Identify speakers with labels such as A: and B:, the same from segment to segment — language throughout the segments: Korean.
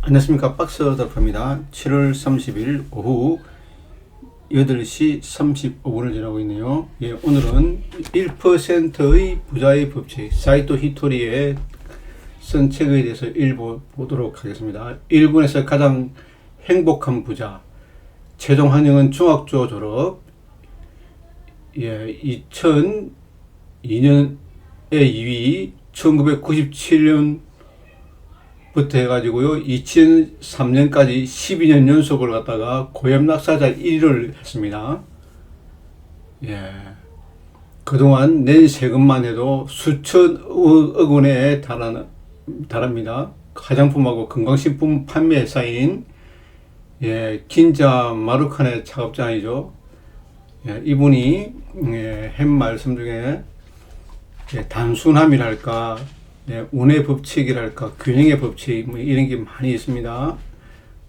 A: 안녕하십니까. 박스더랍입니다. 7월 30일 오후 8시 35분을 지나고 있네요. 예, 오늘은 1%의 부자의 법칙, 사이토 히토리의 쓴 책에 대해서 읽어보도록 하겠습니다. 일본에서 가장 행복한 부자, 최종 학력은 중학교 졸업, 2002년에 2위, 1997년 부터 해가지고요, 2003년까지 12년 연속을 갖다가 고염락사자 1위를 했습니다. 예. 그동안 낸 세금만 해도 수천억 원에 달합니다. 화장품하고 건강식품 판매회사인, 긴자 마루칸의 작업장이죠. 이분이, 한 말씀 중에, 단순함이랄까, 운의 법칙이랄까, 균형의 법칙, 뭐 이런 게 많이 있습니다.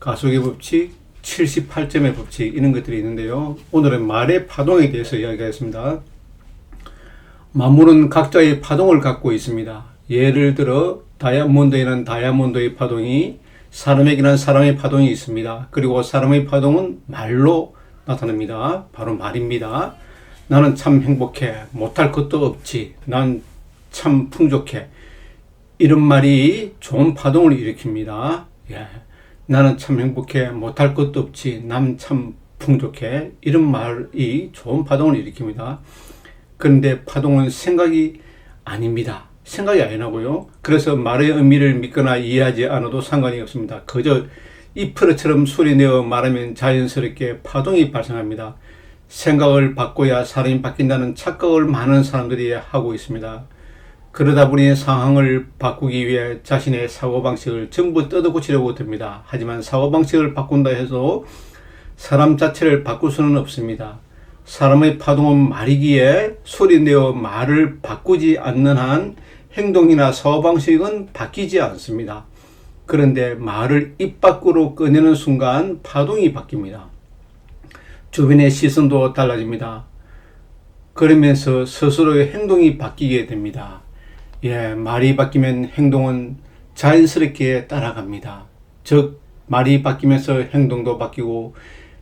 A: 가속의 법칙, 78점의 법칙, 이런 것들이 있는데요. 오늘은 말의 파동에 대해서 이야기하겠습니다. 만물은 각자의 파동을 갖고 있습니다. 예를 들어, 다이아몬드에는 다이아몬드의 파동이, 사람에게는 사람의 파동이 있습니다. 그리고 사람의 파동은 말로 나타납니다. 바로 말입니다. 나는 참 행복해. 못할 것도 없지. 난 참 풍족해. 이런 말이 좋은 파동을 일으킵니다. 나는 참 행복해. 못할 것도 없지. 난 참 풍족해. 이런 말이 좋은 파동을 일으킵니다. 그런데 파동은 생각이 아닙니다. 생각이 아니라고요. 그래서 말의 의미를 믿거나 이해하지 않아도 상관이 없습니다. 그저 이프로처럼 소리내어 말하면 자연스럽게 파동이 발생합니다. 생각을 바꿔야 사람이 바뀐다는 착각을 많은 사람들이 하고 있습니다. 그러다 보니 상황을 바꾸기 위해 자신의 사고방식을 전부 뜯어고치려고 듭니다. 하지만 사고방식을 바꾼다 해서 사람 자체를 바꿀 수는 없습니다. 사람의 파동은 말이기에 소리내어 말을 바꾸지 않는 한 행동이나 사고방식은 바뀌지 않습니다. 그런데 말을 입 밖으로 꺼내는 순간 파동이 바뀝니다. 주변의 시선도 달라집니다. 그러면서 스스로의 행동이 바뀌게 됩니다. 말이 바뀌면 행동은 자연스럽게 따라갑니다. 즉, 말이 바뀌면서 행동도 바뀌고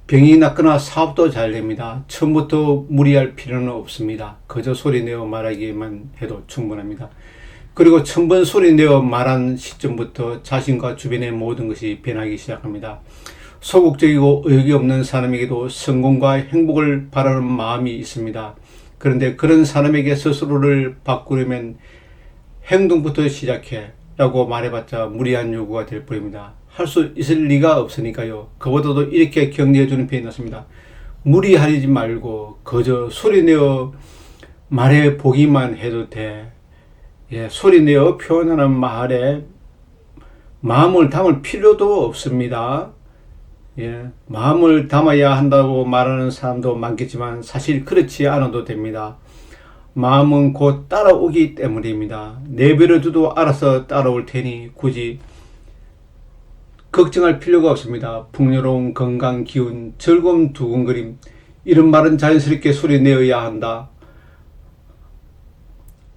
A: 병이 낫거나 사업도 잘 됩니다. 처음부터 무리할 필요는 없습니다. 그저 소리내어 말하기만 해도 충분합니다. 그리고 천번 소리내어 말한 시점부터 자신과 주변의 모든 것이 변하기 시작합니다. 소극적이고 의욕이 없는 사람에게도 성공과 행복을 바라는 마음이 있습니다. 그런데 그런 사람에게 스스로를 바꾸려면 행동부터 시작해 라고 말해봤자 무리한 요구가 될 뿐입니다. 할 수 있을 리가 없으니까요. 그보다도 이렇게 격려해주는 편이 낫습니다. 무리하지 말고 그저 소리내어 말해보기만 해도 돼. 소리내어 표현하는 말에 마음을 담을 필요도 없습니다. 마음을 담아야 한다고 말하는 사람도 많겠지만 사실 그렇지 않아도 됩니다. 마음은 곧 따라오기 때문입니다. 내버려둬도 알아서 따라올 테니 굳이 걱정할 필요가 없습니다. 풍요로운 건강, 기운, 즐거움, 두근거림, 이런 말은 자연스럽게 소리 내어야 한다.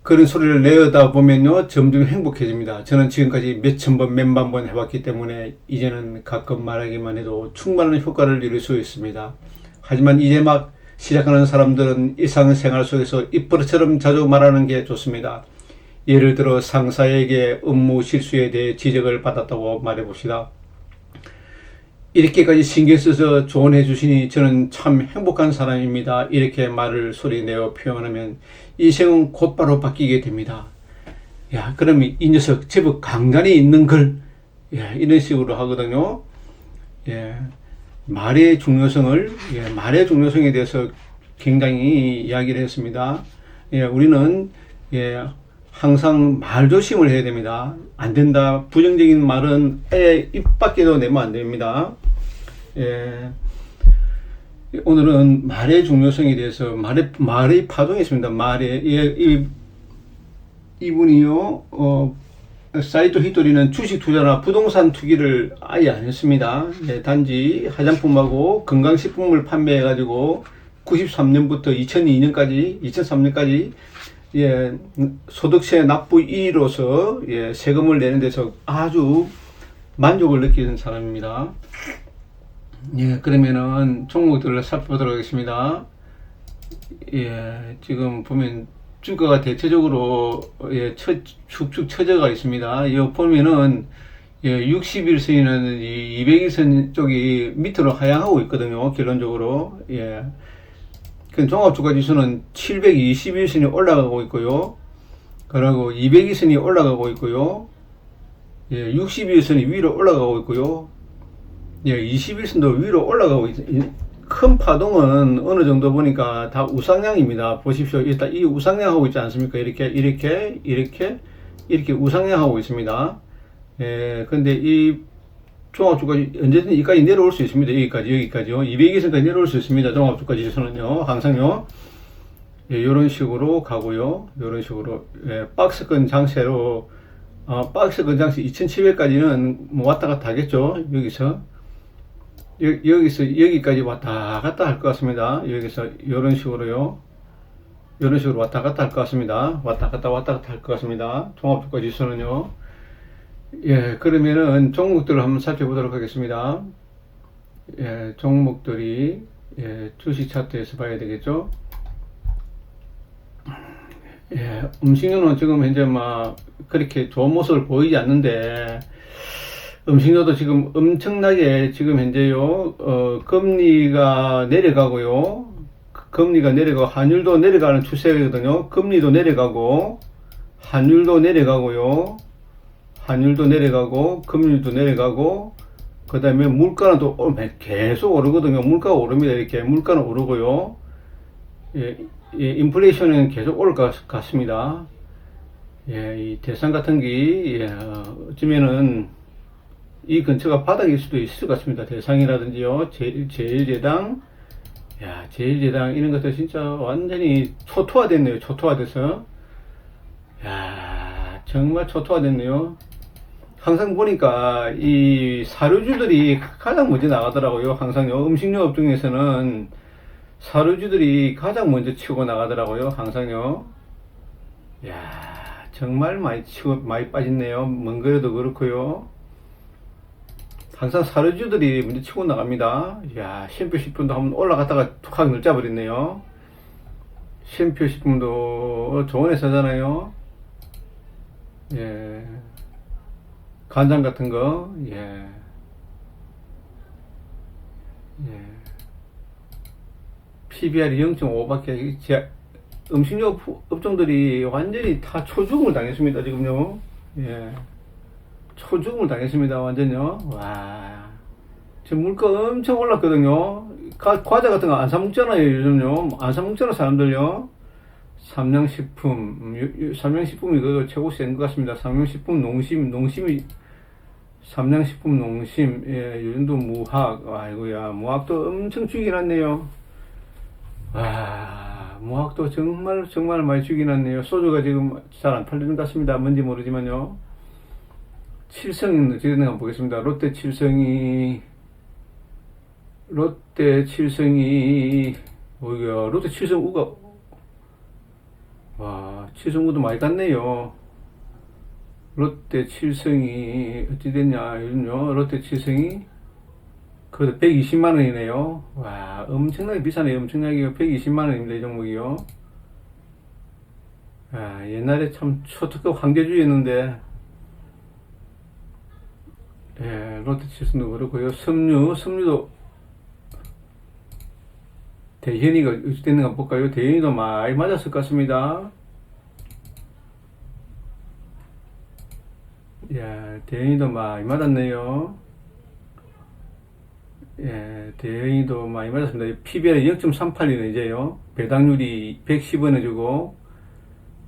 A: 그런 소리를 내어다 보면요, 점점 행복해집니다. 저는 지금까지 몇천 번, 몇만 번 해봤기 때문에 이제는 가끔 말하기만 해도 충분한 효과를 이룰 수 있습니다. 하지만 이제 막 시작하는 사람들은 일상생활 속에서 입버릇처럼 자주 말하는 게 좋습니다. 예를 들어 상사에게 업무 실수에 대해 지적을 받았다고 말해봅시다. 이렇게까지 신경 써서 조언해 주시니 저는 참 행복한 사람입니다. 이렇게 말을 소리내어 표현하면 인생은 곧바로 바뀌게 됩니다. 그러면 이 녀석 제법 강단이 있는 걸, 이런 식으로 하거든요. 말의 중요성을, 말의 중요성에 대해서 굉장히 이야기를 했습니다. 우리는, 항상 말 조심을 해야 됩니다. 안 된다. 부정적인 말은 입 밖에도 내면 안 됩니다. 오늘은 말의 중요성에 대해서 말의 파동이 있습니다. 이분이요, 사이토 히토리는 주식 투자나 부동산 투기를 아예 안 했습니다. 단지 화장품하고 건강식품을 판매해가지고 93년부터 2003년까지 소득세 납부 1위로서 세금을 내는 데서 아주 만족을 느끼는 사람입니다. 예, 그러면은 종목들을 살펴보도록 하겠습니다. 예, 지금 보면 주가가 대체적으로 예, 축축 처져가 있습니다. 이 보면은 예, 60일선이나 200일선 쪽이 밑으로 하향하고 있거든요. 결론적으로. 예. 그 종합주가지수는 721선이 올라가고 있고요. 그리고 200일선이 올라가고 있고요. 예, 60일선이 위로 올라가고 있고요. 예, 21선도 위로 올라가고 큰 파동은 어느 정도 보니까 다 우상향입니다. 보십시오. 일단 이 우상향하고 있지 않습니까? 이렇게 우상향하고 있습니다. 예, 근데 이 종합주가 언제든 여기까지 내려올 수 있습니다. 여기까지요. 200일선까지 내려올 수 있습니다. 종합주가 지수는요, 항상요. 예, 요런 식으로 가고요. 요런 식으로, 예, 박스권 장세로, 박스권 장세 2700까지는 뭐 왔다 갔다 하겠죠. 여기서. 여기서 여기까지 왔다 갔다 할 것 같습니다. 여기서 이런 식으로요. 이런 식으로 왔다 갔다 할 것 같습니다. 왔다 갔다 할 것 같습니다. 종합주가 지수는요. 예, 그러면은 종목들을 한번 살펴보도록 하겠습니다. 예, 종목들이 예, 주식 차트에서 봐야 되겠죠. 예, 음식료는 지금 현재 막 그렇게 좋은 모습을 보이지 않는데 음식료도 지금 엄청나게 지금 현재요, 금리가 내려가고요. 금리가 내려가고, 환율도 내려가는 추세거든요. 금리도 내려가고, 환율도 내려가고요. 환율도 내려가고, 금리도 내려가고, 그 다음에 물가는 또 계속 오르거든요. 물가가 오릅니다. 이렇게. 물가는 오르고요. 예, 예, 인플레이션은 계속 오를 것 같습니다. 예, 이 대상 같은 게, 예, 어쩌면은, 이 근처가 바닥일 수도 있을 것 같습니다. 대상이라든지요, 제일제당, 야, 제일제당, 이런 것들 진짜 완전히 초토화됐네요. 초토화돼서. 야, 정말 초토화됐네요. 항상 보니까 이 사료주들이 가장 먼저 나가더라고요. 항상요. 음식료 업종에서는 사료주들이 가장 먼저 치고 나가더라고요. 항상요. 야, 정말 많이 빠졌네요. 먼 거리도 그렇고요. 항상 사료주들이 먼저 치고 나갑니다. 이야, 쉼표 10분도 한번 올라갔다가 툭 하고 늘짜버렸네요. 쉼표 10분도 좋은 회사잖아요. 예. 간장 같은 거, 예. 예. PBR이 0.5밖에, 음식료 업종들이 완전히 다 초죽음을 당했습니다, 지금요. 예. 초죽음을 당했습니다. 완전요. 와. 지금 물가 엄청 올랐거든요. 과자 같은 거 안 사먹잖아요. 요즘요. 안 사먹잖아, 사람들요. 삼양식품이 그 최고 센 것 같습니다. 삼양식품 농심이, 삼양식품 농심, 예, 요즘도 무학, 아이고야, 무학도 엄청 죽이 났네요. 와, 무학도 정말 많이 죽이 났네요. 소주가 지금 잘 안 팔리는 것 같습니다. 뭔지 모르지만요. 칠성, 지금 한번 보겠습니다. 롯데 칠성이, 오이야, 롯데 칠성우가, 와, 칠성우도 많이 갔네요. 롯데 칠성이, 어찌 됐냐, 요즘요, 롯데 칠성이, 그래도 120만원이네요. 와, 엄청나게 비싸네요. 엄청나게 120만원입니다. 이 종목이요. 아, 옛날에 참 초특급 황제주의였는데, 예, 롯데 칠성도 그렇고요. 섬유도 대현이가 어찌 됐는가 볼까요? 대현이도 많이 맞았을 것 같습니다. 예, 대현이도 많이 맞았네요. 예, 대현이도 많이 맞았습니다. PBR이 0.38이네, 이제요. 배당률이 110원을 주고,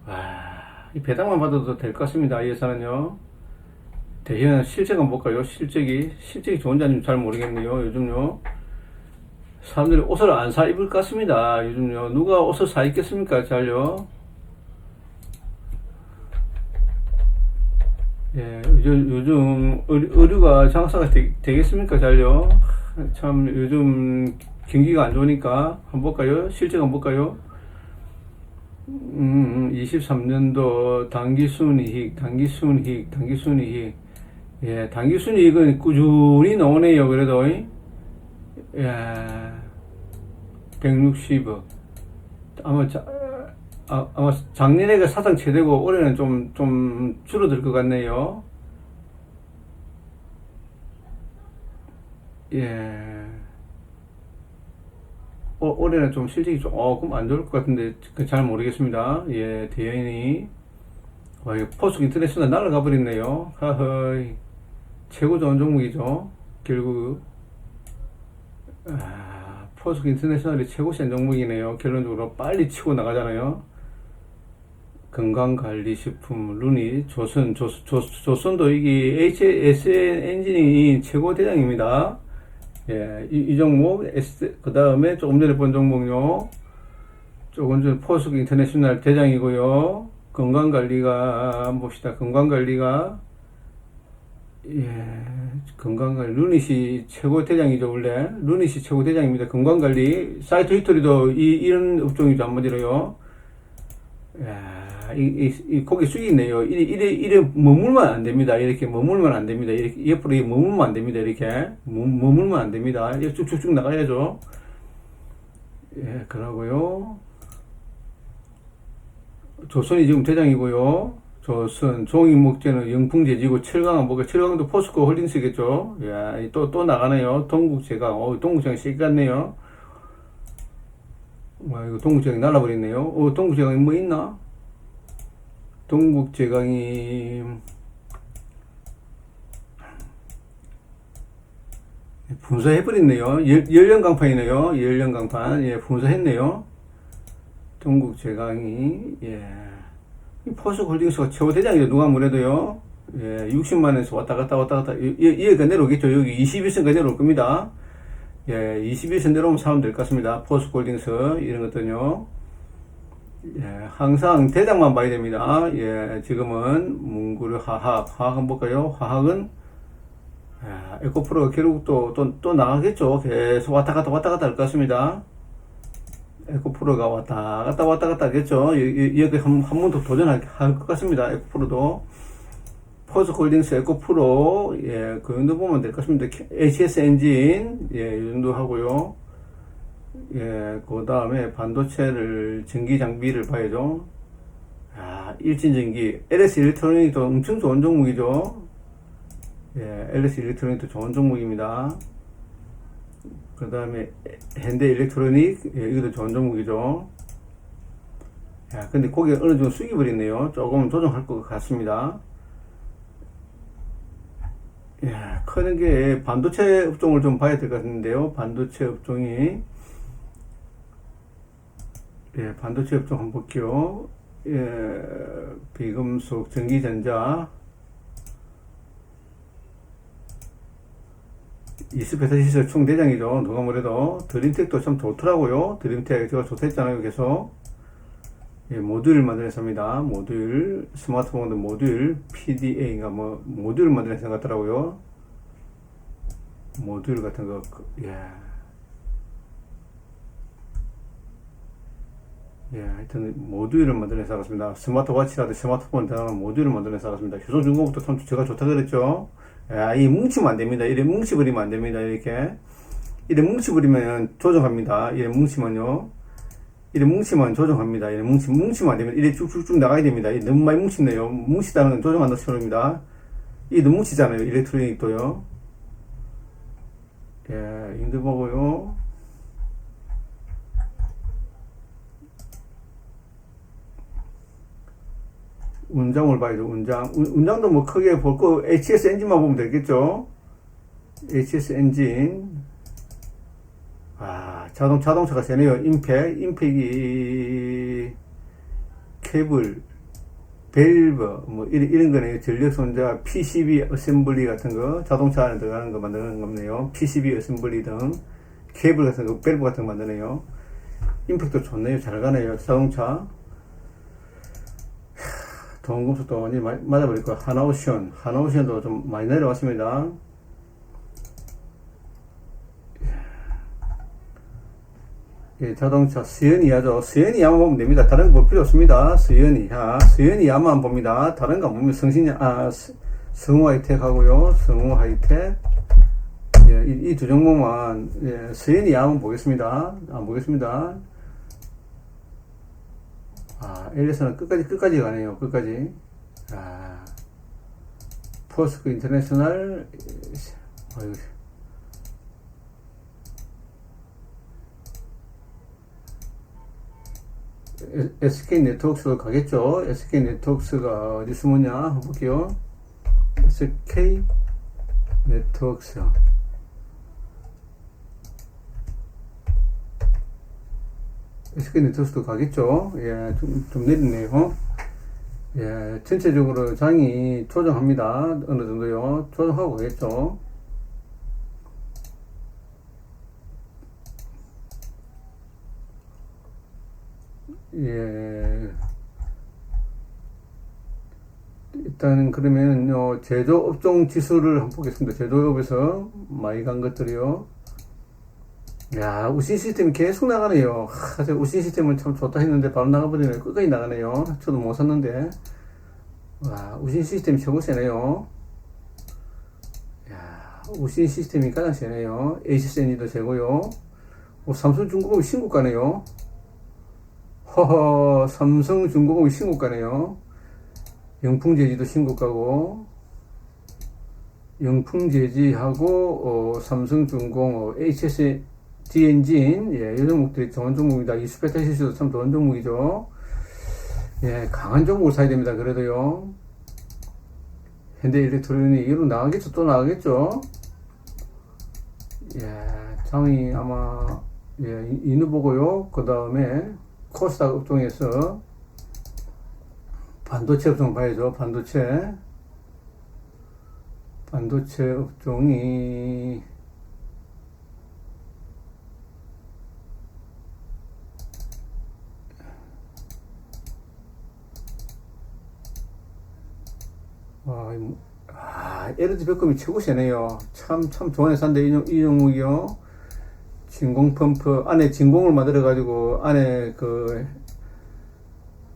A: 와, 이 배당만 받아도 될 것 같습니다. 이 회사는요. 대현 실적 한번 볼까요? 실적이 좋은지 아닌지 잘 모르겠네요. 요즘요. 사람들이 옷을 안 사 입을 것 같습니다. 요즘요. 누가 옷을 사 입겠습니까? 잘요. 예, 요즘 의류가 장사가 되겠습니까? 잘요. 참 요즘 경기가 안 좋으니까 한번 볼까요? 실적 한번 볼까요? 23년도 당기순이익 예, 당기 순이익은 꾸준히 나오네요. 그래도, 예, 160억. 아마 작년에가 사상 최대고, 올해는 좀 줄어들 것 같네요. 예. 올해는 좀 실적이 조금 안 좋을 것 같은데, 잘 모르겠습니다. 예, 대연이. 와, 이거 포스코 인터내셔널 날아가 버렸네요. 하허이. 최고 좋은 종목이죠. 결국, 포스코 인터내셔널이 최고 센 종목이네요. 결론적으로 빨리 치고 나가잖아요. 건강관리식품, 루니, 조선도 이게 HSN 엔진이 최고 대장입니다. 예, 이 종목, 그 다음에 조금 전에 본 종목요. 조금 전 포스코 인터내셔널 대장이고요. 건강관리가, 한번 봅시다. 건강관리가, 예, 건강관리, 루닛이 최고 대장이죠, 원래. 루닛이 최고 대장입니다. 건강관리. 사이트 히스토리도 이런 업종이죠, 한마디로요. 야, 이 고개 숙이네요. 이래 머물면 안 됩니다. 이렇게 머물면 안 됩니다. 이렇게 옆으로 머물면 안 됩니다. 이렇게 머물면 안 됩니다. 이렇게 쭉쭉쭉 나가야죠. 예, 그러고요. 조선이 지금 대장이고요. 조선 종이 목재는 영풍제지고 철강은 뭐가 철강도 포스코 홀딩스겠죠. 예, 또 나가네요. 동국제강. 동국제강 씨 같네요. 와, 이거 동국제강이 날라버렸네요. 동국제강이 뭐 있나? 동국제강이 분사해버렸네요. 열연 강판이네요. 열연 강판. 예, 분사했네요. 동국제강이, 예. 포스코 홀딩스가 최고 대장이죠. 누가 뭐래도요. 예, 60만원에서 왔다 갔다. 얘가 내려오겠죠. 여기 21선가 내려올 겁니다. 예, 21선 내려오면 사면 될 것 같습니다. 포스코 홀딩스, 이런 것들은요. 예, 항상 대장만 봐야 됩니다. 예, 지금은 문구류 화학 한번 볼까요? 화학은, 에코프로가 결국 또 나가겠죠. 계속 왔다 갔다 할 것 같습니다. 에코프로가 왔다 갔다 하겠죠. 여기 한 번 더 도전할 것 같습니다. 에코프로도. 포스코 홀딩스 에코프로, 예, 그 정도 보면 될 것 같습니다. HS 엔진, 예, 이 정도 하고요. 예, 그 다음에 반도체를, 전기 장비를 봐야죠. 일진전기. LS 일렉트로닉도 엄청 좋은 종목이죠. 예, LS 일렉트로닉도 좋은 종목입니다. 그 다음에 현대 일렉트로닉, 예, 이것도 좋은 종목이죠. 야, 근데 고개가 어느 정도 숙여버렸네요. 조금 조정할 것 같습니다. 예, 크는 게 반도체 업종을 좀 봐야 될 것 같은데요. 반도체 업종이, 예, 반도체 업종 한번 볼게요. 예, 비금속, 전기전자, 이스페타시스 총대장이죠. 누가 뭐래도. 드림텍도 참 좋더라고요. 드림텍 제가 좋다 했잖아요. 계속. 예, 모듈을 만들어냈습니다. 모듈, 스마트폰 모듈, PDA인가 뭐, 모듈을 만들어낸 것 같더라고요. 모듈 같은 거, 예. 예, 하여튼, 모듈을 만들어내서 나갔습니다. 스마트워치라든지 스마트폰 대단한 모듈을 만들어내서 나갔습니다. 효성중공업도 참 제가 좋다 그랬죠. 이 뭉치면 안 됩니다. 이래 뭉치버리면 안 됩니다. 이렇게. 이래 뭉치버리면 조정합니다. 이래 뭉치면요. 이래 뭉치면 조정합니다. 이래 뭉치면 안 됩니다. 이래 쭉쭉쭉 나가야 됩니다. 너무 많이 뭉치네요. 뭉치다는 건 조정한다는 소리입니다. 이게 너무 뭉치잖아요. 일렉트로닉도요. 예, 인드보고요. 운장을 봐야죠. 운장도 뭐 크게 볼 거, HS 엔진만 보면 되겠죠. HS 엔진. 자동차가 세네요. 임팩이, 케이블, 밸브, 뭐, 이런 거네요. 전력손자, PCB 어셈블리 같은 거, 자동차 안에 들어가는 거 만드는 겁네요. PCB 어셈블리 등, 케이블 같은 거, 밸브 같은 거 만드네요. 임팩도 좋네요. 잘 가네요. 자동차. 동금속도 완전히 맞아버리고, 하나오션도 좀 많이 내려왔습니다. 예, 자동차, 스연이야죠. 스연이야만 보면 됩니다. 다른 거 볼 필요 없습니다. 스연이야만 봅니다. 다른 거 안 보면 성우 하이텍 하고요. 성우 하이텍. 예, 이 두 종목만, 예, 서현이 한번 보겠습니다. 보겠습니다. 엘리스는 끝까지 가네요. 끝까지. 포스코 인터내셔널, SK 네트워크스로 가겠죠. SK 네트워크스가 어디 숨었냐? 한번 볼게요. SK 네트워크스. SK 네트워크스도 가겠죠. 예, 좀 내리네요. 예, 전체적으로 장이 조정합니다. 어느 정도요. 조정하고 가겠죠. 예. 일단 그러면 제조업종 지수를 한번 보겠습니다. 제조업에서 많이 간 것들이요. 야, 우신 시스템이 계속 나가네요. 제가 우신 시스템은 참 좋다 했는데 바로 나가버리네요. 끝까지 나가네요. 저도 못 샀는데. 와, 우신 시스템이 최고 세네요. 야, 우신 시스템이 가장 세네요. HSN이도 최고요. 삼성중공업이 신고가네요. 허허, 삼성중공업이 신고가네요. 영풍제지도 신고가고, 영풍제지하고 삼성중공업, HSD엔진, 예, 이 종목들이 좋은 종목입니다. 이스페타시스도 참 좋은 종목이죠. 예, 강한 종목을 사야 됩니다. 그래도요. 현대일렉트로닉이 이로 나가겠죠? 또 나가겠죠? 예, 장이 아마, 예, 이누 보고요. 그 다음에 코스닥 업종에서 반도체 업종 봐야죠. 반도체 업종이 LG 백컴이 최고 세네요. 참 좋은 회사인데 이 종목이요. 진공 펌프 안에 진공을 만들어 가지고 안에 그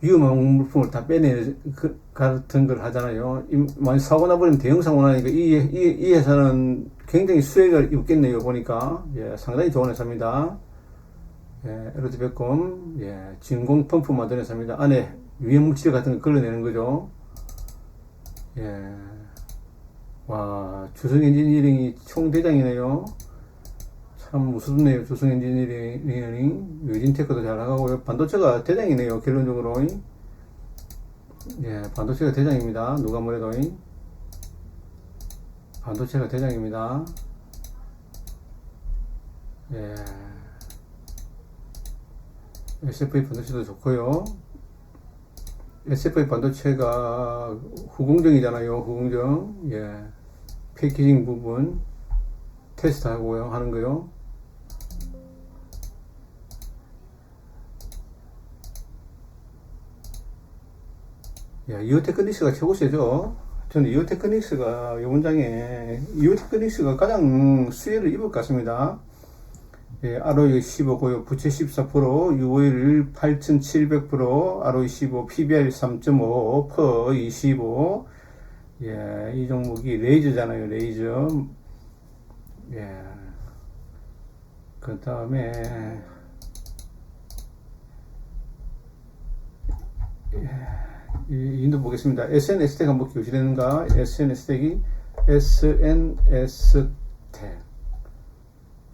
A: 위험한 물품을 다 빼내 같은 걸 하잖아요. 많이 사고 나버리면 대형 사고 나니까 이 회사는 굉장히 수혜를 입겠네요. 보니까 예, 상당히 좋은 회사입니다. 예, LG 백컴, 예, 진공 펌프 만드는 회사입니다. 안에 위험 물질 같은 거 걸러내는 거죠. 예, 와, 주성 엔지니어링이 총대장이네요. 참 무섭네요. 주성 엔지니어링, 유진테크도 잘 나가고요. 반도체가 대장이네요. 결론적으로. 예, 반도체가 대장입니다. 누가 뭐래도. 반도체가 대장입니다. 예, SFA 반도체도 좋고요. SFA 반도체가 후공정이잖아요. 후공정. 예, 패키징 부분 테스트 하고요. 하는 거요. 야, 이오테크닉스가 최고 세죠. 저는 이오테크닉스가 이오테크닉스가 가장 수혜를 입을 것 같습니다. 예, ROE 15고요. 부채 14%, UOL 8,700%, ROE 15, PBR 3.5, 퍼 25. 예, 이 종목이 레이저잖아요. 레이저. 예. 그 다음에 인도 보겠습니다. SNS텍 한번 교시되는가? SNS텍이 SNS텍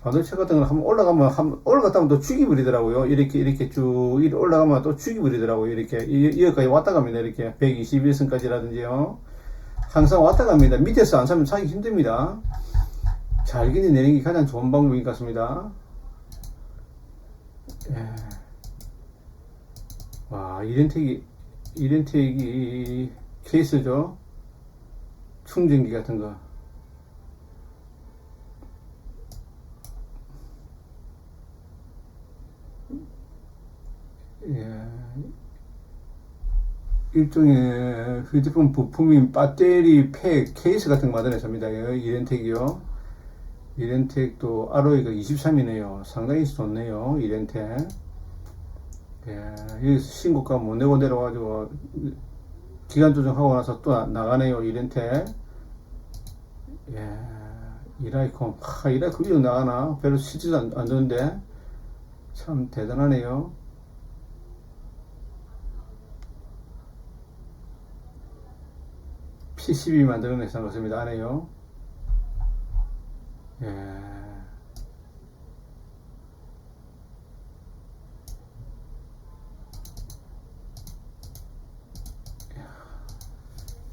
A: 반도체 같은 거 한번 올라갔다 하면 또 죽이버리더라고요. 이렇게 쭉 올라가면 또 죽이버리더라고요. 이렇게 여기까지 왔다 갑니다. 이렇게 121선까지라든지요. 항상 왔다 갑니다. 밑에서 안 사면 사기 힘듭니다. 잘기니 내리는 게 가장 좋은 방법인 것 같습니다. 예. 와, 이렌텍이 케이스죠. 충전기 같은 거. 예. 일종의 휴대폰 부품인 배터리 팩 케이스 같은 거 만들어냅니다. 이렌텍이요. 이렌텍도 ROE가 23이네요. 상당히 좋네요. 이렌텍. 예, 여기서 신고가 못 내고 내려가지고 기간 조정하고 나서 또 나가네요. 이렌텍. 예, 이라이콤, 이라이콤 이거 나가나? 별로 치지도 안 되는데. 참 대단하네요. PCB 만들어내서 그렇습니다. 안에요. 예.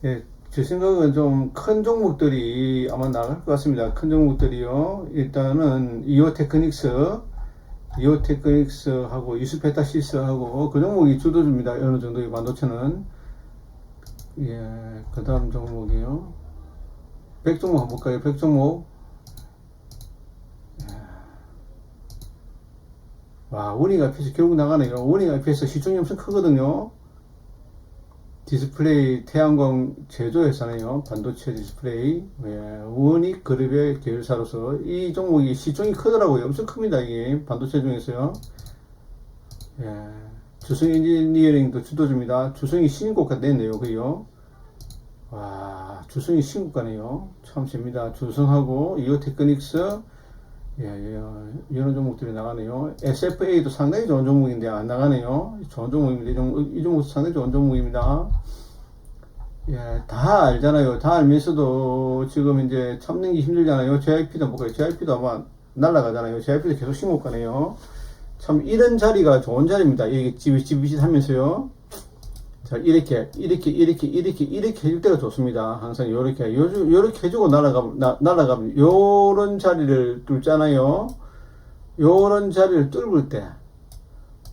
A: 예, 제 생각은 좀 큰 종목들이 아마 나갈 것 같습니다. 큰 종목들이요. 일단은 이오테크닉스하고 이스페타시스하고 그 종목이 주도줍니다. 어느 정도의 반도체는. 예, 그 다음 종목이요. 100종목 한번 볼까요? 100종목. 와, 원익 IPS 결국 나가네요. 원익 IPS 시총이 엄청 크거든요. 디스플레이 태양광 제조회사네요. 반도체 디스플레이. 예, 원익 그룹의 계열사로서 이 종목이 시총이 크더라고요. 엄청 큽니다. 이게 반도체 중에서요. 예, 주성 엔지니어링도 주도줍니다. 주성이 신고가 냈네요. 그요. 와, 주성이 신고가네요. 참 재밌다. 주성하고 이오테크닉스. 예, 이런 종목들이 나가네요. SFA도 상당히 좋은 종목인데 안 나가네요. 좋은 종목입니다. 이 종목도 상당히 좋은 종목입니다. 예, 다 알잖아요. 다 알면서도 지금 이제 참는 게 힘들잖아요. JIP도 볼까요? JIP도 아마 날아가잖아요. JIP도 계속 신고가네요. 참 이런 자리가 좋은 자리입니다. 이게 지비짓 하면서요. 자, 이렇게 해줄 때가 좋습니다. 항상 요렇게 해주고 날아가면, 요런 자리를 뚫잖아요. 요런 자리를 뚫을 때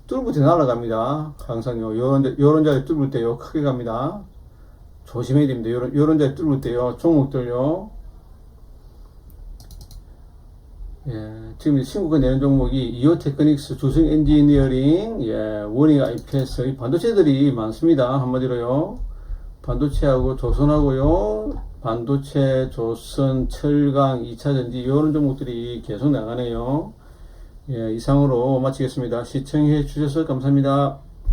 A: 날아갑니다. 항상요. 요런 자리 뚫을 때요. 크게 갑니다. 조심해야 됩니다. 요런 자리 뚫을 때요. 종목들요. 예, 지금 신고가 내는 종목이 이오테크닉스, 주성 엔지니어링, 예, 원익 IPS, 이 반도체들이 많습니다. 한마디로요. 반도체하고 조선하고요. 반도체, 조선, 철강, 2차전지, 이런 종목들이 계속 나가네요. 예, 이상으로 마치겠습니다. 시청해 주셔서 감사합니다.